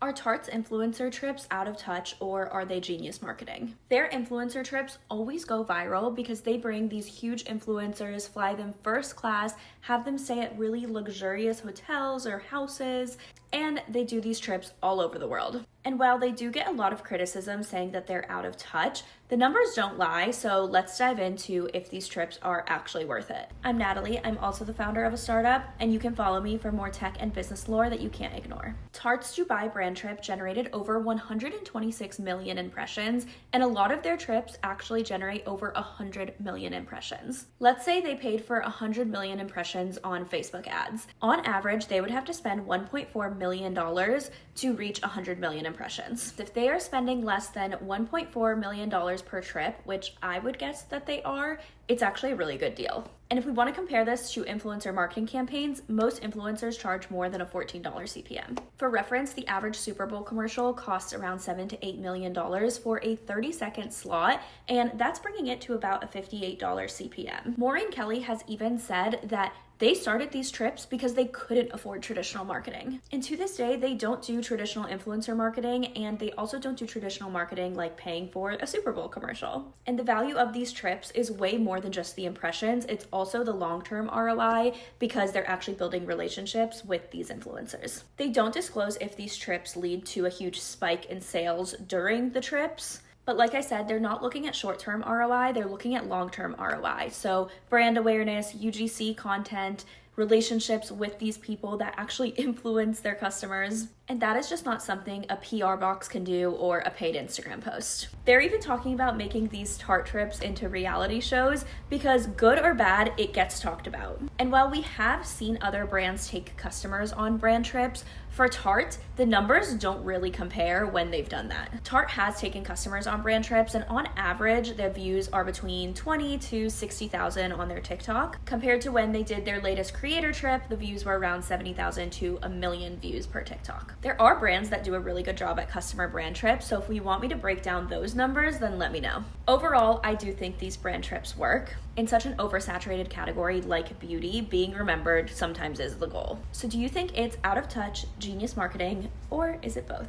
Are Tarte's influencer trips out of touch or are they genius marketing? Their influencer trips always go viral because they bring these huge influencers, fly them first class, have them stay at really luxurious hotels or houses, and they do these trips all over the world. And while they do get a lot of criticism saying that they're out of touch, the numbers don't lie, so let's dive into if these trips are actually worth it. I'm Natalie, I'm also the founder of a startup, and you can follow me for more tech and business lore that you can't ignore. Tarte's Dubai brand trip generated over 126 million impressions, and a lot of their trips actually generate over 100 million impressions. Let's say they paid for 100 million impressions on Facebook ads. On average, they would have to spend $1.4 million to reach 100 million impressions. If they are spending less than $1.4 million per trip, which I would guess that they are, it's actually a really good deal. And if we want to compare this to influencer marketing campaigns, most influencers charge more than a $14 CPM. For reference, the average Super Bowl commercial costs around $7 to $8 million for a 30-second slot, and that's bringing it to about a $58 CPM. Maureen Kelly has even said that they started these trips because they couldn't afford traditional marketing. And to this day, they don't do traditional influencer marketing, and they also don't do traditional marketing like paying for a Super Bowl commercial. And the value of these trips is way more than just the impressions. It's also the long-term ROI because they're actually building relationships with these influencers. They don't disclose if these trips lead to a huge spike in sales during the trips. But like I said, they're not looking at short-term ROI, they're looking at long-term ROI. So brand awareness, UGC content, relationships with these people that actually influence their customers. And that is just not something a PR box can do or a paid Instagram post. They're even talking about making these Tarte trips into reality shows because good or bad, it gets talked about. And while we have seen other brands take customers on brand trips, for Tarte, the numbers don't really compare when they've done that. Tarte has taken customers on brand trips, and on average, their views are between 20 to 60,000 on their TikTok. Compared to when they did their latest creator trip, the views were around 70,000 to a million views per TikTok. There are brands that do a really good job at customer brand trips, so if you want me to break down those numbers, then let me know. Overall, I do think these brand trips work. In such an oversaturated category like beauty, being remembered sometimes is the goal. So do you think it's out of touch, genius marketing, or is it both?